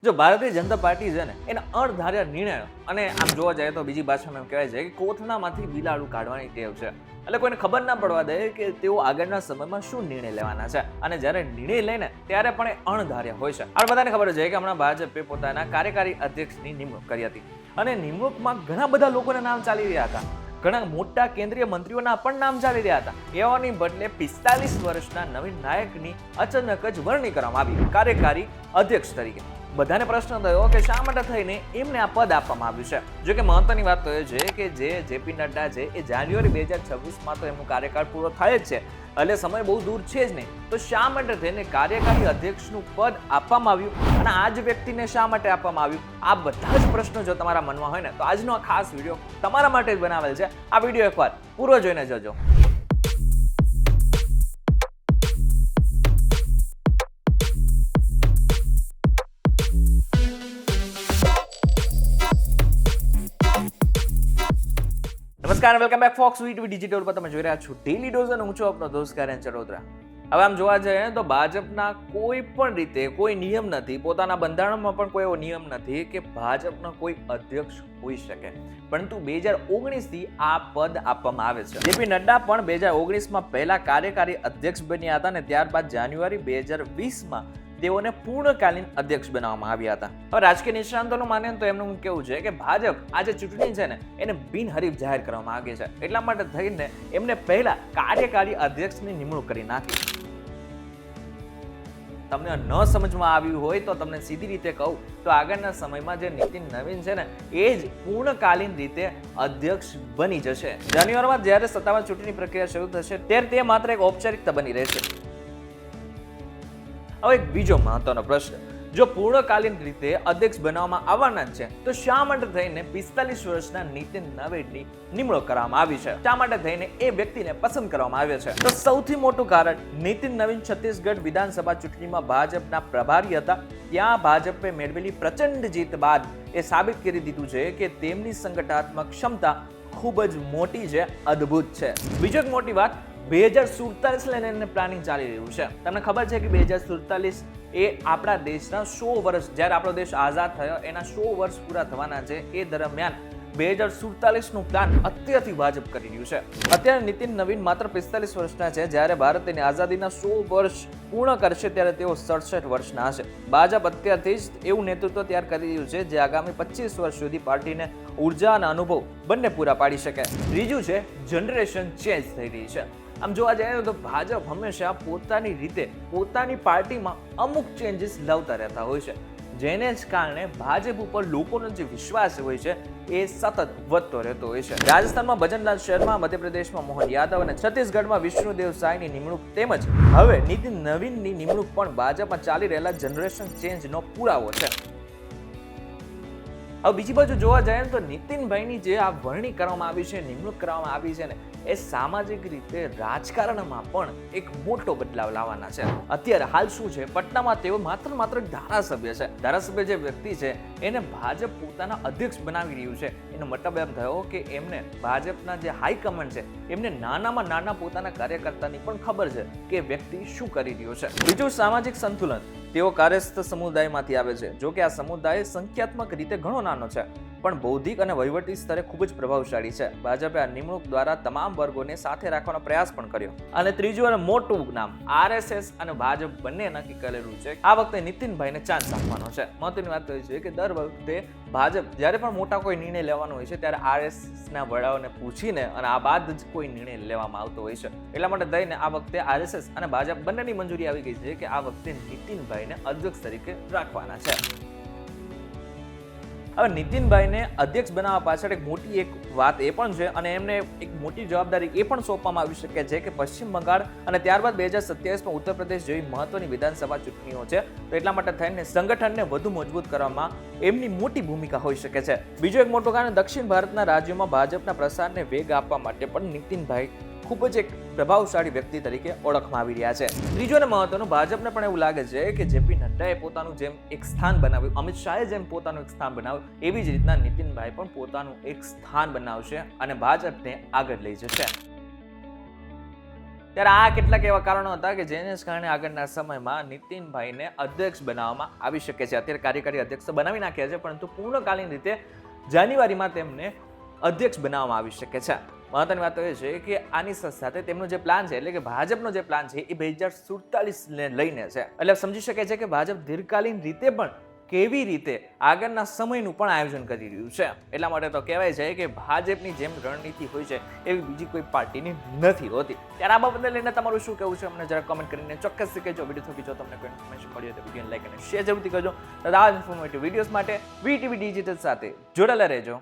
જો ભારતીય જનતા પાર્ટી છે ને એના અણધાર્યા નિર્ણયો અને આમ જોવા જાય તો બીજી ભાષામાં એમ કહેવાય છે કે કોથળામાંથી બિલાડું કાઢવાની ટેવ છે. એટલે કોઈને ખબર ના પડવા દે કે તેઓ આગળના સમયમાં શું નિર્ણય લેવાના છે, અને જ્યારે નિર્ણય લઈને ત્યારે પણ એ અણધાર્યા હોય છે. આપણે બધાને ખબર છે કે હમણાં ભાજપે પોતાના કાર્યકારી અધ્યક્ષની નિમણૂક કરી હતી, અને નિમણૂકમાં ઘણા બધા લોકોના નામ ચાલી રહ્યા હતા. ઘણા મોટા કેન્દ્રીય મંત્રીઓના પણ નામ ચાલી રહ્યા હતા. એવાની બદલે 45 વર્ષના નવીન નાયકની અચાનક જ વરણી કરવામાં આવી કાર્યકારી અધ્યક્ષ તરીકે. બધાને પ્રશ્ન થયો કે શા માટે થઈને એમને આ પદ આપવામાં આવ્યું છે. જો કે મહત્વની વાત તો એ છે કે જે જેપી નડ્ડા છે એ જાન્યુઆરી 2026માં તો એમનો કાર્યકાળ પૂરો થાય જ છે, એટલે સમય બહુ દૂર છે જ નહીં. તો શા માટે થઈને કાર્યકારી અધ્યક્ષનું પદ આપવામાં આવ્યું અને આ જ વ્યક્તિને શા માટે આપવામાં આવ્યું, આ બધા જ પ્રશ્નો જો તમારા મનમાં હોય ને તો આજનો આ ખાસ વિડીયો તમારા માટે જ બનાવેલ છે. આ વિડીયો એકવાર પૂરો જોઈને જજો. નમસ્કાર, welcome back folks VTV digital પર તમે જોઈ રહ્યા છો ડેલી ડોઝ અને હું છું આપનો દોસ્ત કરણ ચરોતરા. હવે આમ જોવા જઈએ તો ભાજપના કોઈ પણ રીતે કોઈ નિયમ નથી, પોતાના બંધારણમાં પણ કોઈ એવો નિયમ નથી કે ભાજપનો કોઈ અધ્યક્ષ હોઈ શકે, પરંતુ 2019થી આ પદ આપવામાં આવે છે. જેપી નડ્ડા પણ 2019માં પહેલા કાર્યકારી અધ્યક્ષ બન્યા હતા અને ત્યારબાદ જાન્યુઆરી 2020માં તેઓને પૂર્ણકાલીન અધ્યક્ષ બનાવવામાં આવ્યા હતા. હવે રાજકીય નિષ્ણાંતોનું માને તો એમનું કેવું છે કે ભાજપ આ જે ચૂંટણી છે ને એને બિનહરીફ જાહેર કરવામાં માંગે છે, એટલા માટે થઈને એમને પહેલા કાર્યકારી અધ્યક્ષની નિમણૂક કરી નાખી. તમને ન સમજમાં આવ્યું હોય તો તમને સીધી રીતે કહું તો આગળના સમયમાં જે નીતિન નવીન છે ને એ જ પૂર્ણકાલીન રીતે અધ્યક્ષ બની જશે. જાન્યુઆરીમાં જ્યારે સત્તાવાર ચૂંટણી પ્રક્રિયા શરૂ થશે ત્યારે તે માત્ર એક ઔપચારિકતા બની રહેશે. હવે એક બીજો મહત્વનો પ્રશ્ન, જો પૂર્ણકાલીન રીતે અધ્યક્ષ બનાવવામાં આવવાના છે તો શા માટે થઈને 45 વર્ષના નીતિન નવીનની નિમણૂક કરવામાં આવી છે? શા માટે થઈને એ વ્યક્તિને પસંદ કરવામાં આવ્યો છે? તો સૌથી મોટું કારણ, નીતિન નવીન છત્તીસગઢ વિધાનસભા ચૂંટણીમાં ભાજપના પ્રભારી હતા. ત્યાં ભાજપે મેળવેલી પ્રચંડ જીત બાદ એ સાબિત કરી દીધું છે કે તેમની સંગઠનાત્મક ક્ષમતા ખૂબ જ મોટી છે, અદ્ભુત છે. બીજો એક મોટી વાત, 2047 લઈને એને પ્લાનિંગ ચાલી રહ્યું છે. તમને ખબર છે કે 2047 એ આપણા દેશના 100 વર્ષ, જ્યારે આપણો દેશ આઝાદ થયો એના 100 વર્ષ પૂરા થવાના છે. એ દરમિયાન 2047નું પ્લાન અત્યારથી ભાજપ કરી રહ્યું છે. અત્યારે નીતિન નવીન માત્ર 45 વર્ષના છે, જ્યારે ભારત તેની આઝાદીના 100 વર્ષ પૂર્ણ કરશે ત્યારે તેઓ 67 વર્ષના હશે. ભાજપ અત્યારથી જ એવું નેતૃત્વ તૈયાર કરી રહ્યું છે જે આગામી 25 વર્ષ સુધી પાર્ટીને ઉર્જા અને અનુભવ બંને પૂરા પાડી શકે. ત્રીજું છે, જનરેશન ચેન્જ થઈ રહી છે. આમ જોવા જઈએ તો ભાજપ હંમેશા પોતાની રીતે પોતાની પાર્ટીમાં અમુક ચેન્જીસ લાવતા રહેતા હોય છે, જેને જ કારણે ભાજપ ઉપર લોકોનો જે વિશ્વાસ હોય છે એ સતત વધતો રહેતો હોય છે. રાજસ્થાનમાં ભજનલાલ શર્મા, મધ્યપ્રદેશમાં મોહન યાદવ અને છત્તીસગઢમાં વિષ્ણુદેવ સાયની નિમણૂક તેમજ હવે નીતિન નવીનની નિમણૂક પણ ભાજપમાં ચાલી રહેલા જનરેશન ચેન્જનો પુરાવો છે. હવે બીજી બાજુ જોવા જાય તો નીતિનભાઈની જે આ વરણી કરવામાં આવી છે, નિમણૂક કરવામાં આવી છે ને, એ સામાજિક રીતે રાજકારણમાં પણ એક મોટો બદલાવ લાવવાના છે. અત્યારે હાલ શું છે, પટનામાં તેઓ માત્ર ધારાસભ્ય છે. ધારાસભ્ય જે વ્યક્તિ છે એને ભાજપ પોતાના અધ્યક્ષ બનાવી રહ્યું છે. એનો મતલબ એમ થયો કે એમને ભાજપના જે હાઈકમાન્ડ છે એમને નાનામાં નાના પોતાના કાર્યકર્તાની પણ ખબર છે કે વ્યક્તિ શું કરી રહ્યો છે. બીજું, સામાજિક સંતુલન. તેઓ કાર્યસ્થ સમુદાયમાંથી આવે છે. જો કે આ સમુદાય સંખ્યાત્મક રીતે ઘણો નાનો છે, પણ બૌદ્ધિક અને વહીવટી સ્તરે ખૂબ જ પ્રભાવશાળી છે. ભાજપે આ નિમણૂક દ્વારા તમામ વર્ગોને સાથે રાખવાનો પ્રયાસ પણ કર્યો. અને ત્રીજું અને મોટું નામ, આરએસએસ અને ભાજપ બંને નક્કી કરેલું છે આ વખતે નીતિનભાઈને ચાન્સ આપવાનો છે. મહત્વની વાત એ છે કે દર વખતે ભાજપ જ્યારે પણ મોટા કોઈ નિર્ણય લેવાનો હોય છે ત્યારે આરએસએસના વડાઓને પૂછીને અને આ બાદ જ કોઈ નિર્ણય લેવામાં આવતો હોય છે. એટલા માટે થઈને આ વખતે આરએસએસ અને ભાજપ બંનેની મંજૂરી આવી ગઈ છે કે આ વખતે નીતિનભાઈને અધ્યક્ષ તરીકે રાખવાના છે. હવે નીતિનભાઈને અધ્યક્ષ બનાવવા પાછળ એક મોટી એક વાત એ પણ છે, અને એમને એક મોટી જવાબદારી એ પણ સોંપવામાં આવી શકે છે કે પશ્ચિમ બંગાળ અને ત્યારબાદ 2027માં ઉત્તર પ્રદેશ જેવી મહત્વની વિધાનસભા ચૂંટણીઓ છે, તો એટલા માટે થઈને સંગઠનને વધુ મજબૂત કરવામાં એમની મોટી ભૂમિકા હોઈ શકે છે. બીજું એક મોટું કારણ, દક્ષિણ ભારતના રાજ્યોમાં ભાજપના પ્રસારને વેગ આપવા માટે પણ નીતિનભાઈ ખૂબ જ એક પ્રભાવશાળી વ્યક્તિ તરીકે ઓળખવામાં આવી રહ્યા છે. ત્રીજું અને મહત્વનું, ભાજપને પણ એવું લાગે છે કે જેપી નડ્ડાએ પોતાનું જેમ એક સ્થાન બનાવ્યું, અમિત શાહે જેમ પોતાનું એક સ્થાન બનાવ્યું, એવી જ રીતના નીતિનભાઈ પણ પોતાનું એક સ્થાન બનાવશે અને ભાજપને આગળ લઈ જશે. ત્યારે આ કેટલાક એવા કારણો હતા કે જેને કારણે આગળના સમયમાં નીતિનભાઈને અધ્યક્ષ બનાવવામાં આવી શકે છે. અત્યારે કાર્યકારી અધ્યક્ષ તો બનાવી નાખ્યા છે, પરંતુ પૂર્ણકાલીન રીતે જાન્યુઆરીમાં તેમને અધ્યક્ષ બનાવવામાં આવી શકે છે. મહત્વની વાત તો એ છે કે આની સાથે તેમનો જે પ્લાન છે, એટલે કે ભાજપનો જે પ્લાન છે, એ 2047 ને લઈને છે. એટલે સમજી શકાય છે કે ભાજપ દીર્ઘકાલીન રીતે પણ કેવી રીતે આગળના સમયનું પણ આયોજન કરી રહ્યું છે. એટલા માટે તો કહેવાય છે કે ભાજપની જેમ રણનીતિ હોય છે એવી બીજી કોઈ પાર્ટીની નથી હોતી. ત્યારે આ બાબતને લઈને તમારું શું કહેવું છે અમને જરા કોમેન્ટ કરીને ચોક્કસથી કહેજો. વિડીયો થકી જો તમને કોઈ ઇન્ફોર્મેશન મળી હોય તો વિડીયોને લાઈક અને શેર જરૂરથી કરજો. તો આ ઇન્ફોર્મેટિવ વિડીયોઝ માટે વીટીવી ડિજિટલ સાથે જોડાયેલા રહેજો.